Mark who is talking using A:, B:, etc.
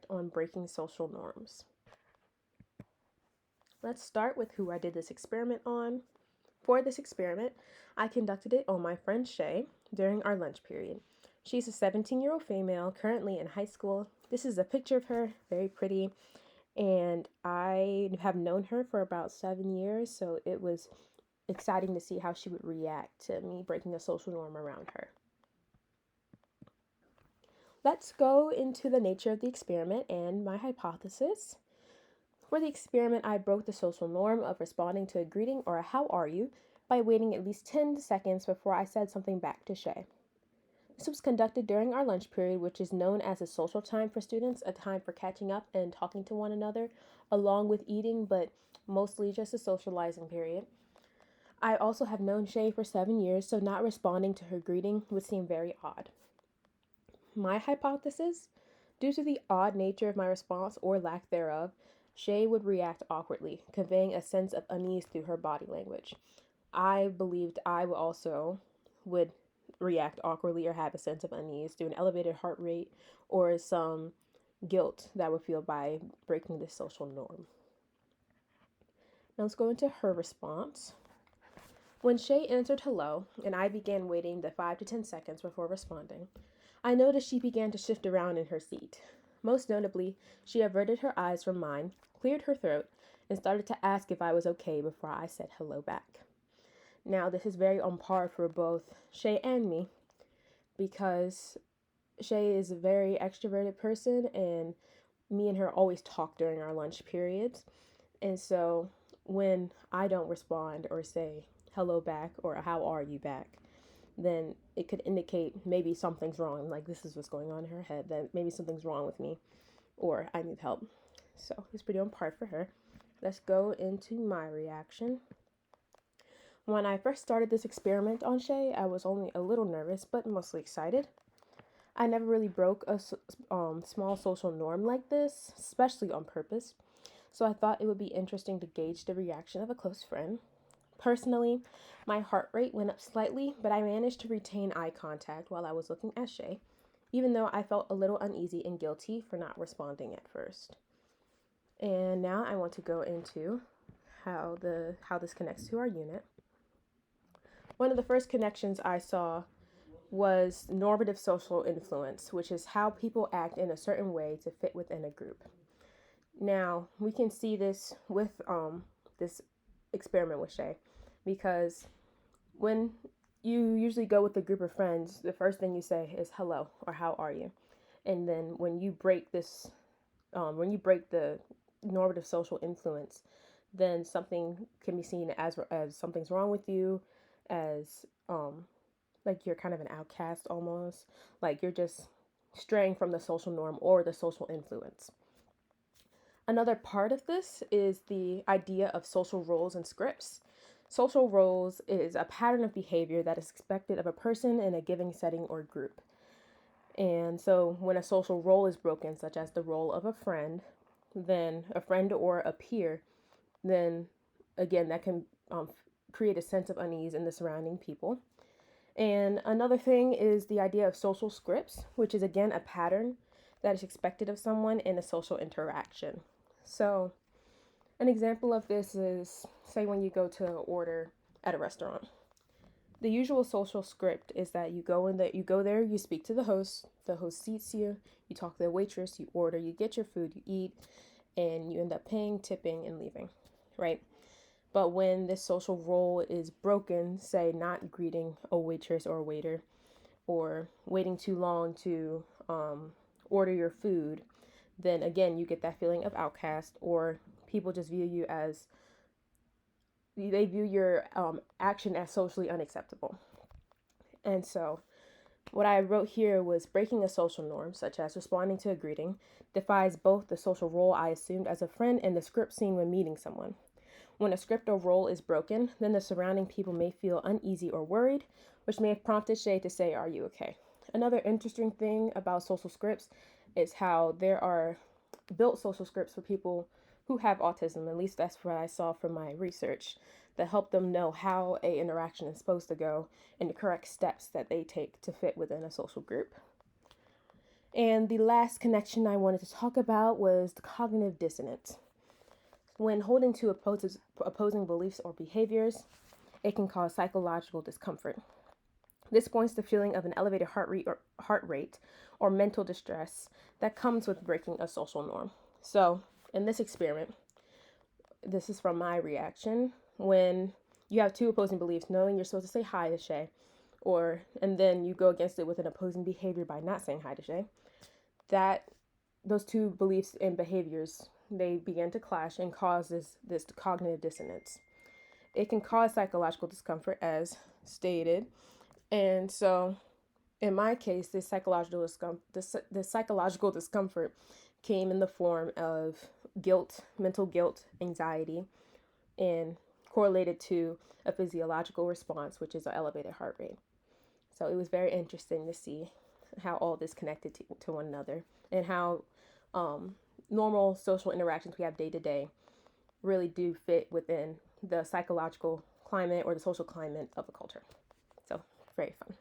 A: on breaking social norms. Let's start with who I did this experiment on. For this experiment, I conducted it on my friend Shay during our lunch period. She's a 17-year-old female currently in high school. This is a picture of her, very pretty, and I have known her for about 7 years, so it was exciting to see how she would react to me breaking a social norm around her. Let's go into the nature of the experiment and my hypothesis. For the experiment, I broke the social norm of responding to a greeting or a "how are you" by waiting at least 10 seconds before I said something back to Shay. This was conducted during our lunch period, which is known as a social time for students, a time for catching up and talking to one another, along with eating, but mostly just a socializing period. I also have known Shay for 7 years, so not responding to her greeting would seem very odd. My hypothesis: due to the odd nature of my response or lack thereof, Shay would react awkwardly, conveying a sense of unease through her body language. I believed I would react awkwardly or have a sense of unease through an elevated heart rate or some guilt that I would feel by breaking this social norm. Now let's go into her response. When Shay answered hello and I began waiting the 5 to 10 seconds before responding, I noticed she began to shift around in her seat. Most notably, she averted her eyes from mine, cleared her throat, and started to ask if I was okay before I said hello back. Now, this is very on par for both Shay and me, because Shay is a very extroverted person, and me and her always talk during our lunch periods. And so when I don't respond or say hello back or how are you back, then it could indicate maybe something's wrong. Like, this is what's going on in her head, that maybe something's wrong with me or I need help. So it's pretty on par for her. Let's go into my reaction. When I first started this experiment on Shay, I was only a little nervous, but mostly excited. I never really broke a small social norm like this, especially on purpose. So I thought it would be interesting to gauge the reaction of a close friend. Personally, my heart rate went up slightly, but I managed to retain eye contact while I was looking at Shay, even though I felt a little uneasy and guilty for not responding at first. And now I want to go into how this connects to our unit. One of the first connections I saw was normative social influence, which is how people act in a certain way to fit within a group. Now, we can see this with this experiment with Shay, because when you usually go with a group of friends, the first thing you say is hello or how are you, and then when you break the normative social influence, then something can be seen as something's wrong with you, as like you're kind of an outcast almost, like you're just straying from the social norm or the social influence. Another part of this is the idea of social roles and scripts. Social roles is a pattern of behavior that is expected of a person in a given setting or group. And so when a social role is broken, such as the role of a friend, then a friend or a peer, then again, that can create a sense of unease in the surrounding people. And another thing is the idea of social scripts, which is again a pattern that is expected of someone in a social interaction. So an example of this is, say, when you go to order at a restaurant. The usual social script is that you go there, you speak to the host seats you, you talk to the waitress, you order, you get your food, you eat, and you end up paying, tipping, and leaving, right? But when this social role is broken, say not greeting a waitress or a waiter, or waiting too long to order your food, then again, you get that feeling of outcast, or people just view your action as socially unacceptable. And so what I wrote here was breaking a social norm, such as responding to a greeting, defies both the social role I assumed as a friend and the script seen when meeting someone. When a script or role is broken, then the surrounding people may feel uneasy or worried, which may have prompted Shay to say, "Are you okay?" Another interesting thing about social scripts is how there are built social scripts for people who have autism. At least that's what I saw from my research, that help them know how a interaction is supposed to go and the correct steps that they take to fit within a social group. And the last connection I wanted to talk about was the cognitive dissonance. When holding to opposing beliefs or behaviors, it can cause psychological discomfort. This points to the feeling of an elevated heart rate or mental distress that comes with breaking a social norm. So, in this experiment, this is from my reaction. When you have two opposing beliefs, knowing you're supposed to say hi to Shay, and then you go against it with an opposing behavior by not saying hi to Shay, that those two beliefs and behaviors, they begin to clash and cause this cognitive dissonance. It can cause psychological discomfort, as stated. And so in my case, this psychological discomfort came in the form of guilt, mental guilt, anxiety, and correlated to a physiological response, which is an elevated heart rate. So it was very interesting to see how all this connected to one another, and how normal social interactions we have day to day really do fit within the psychological climate or the social climate of a culture. So very fun.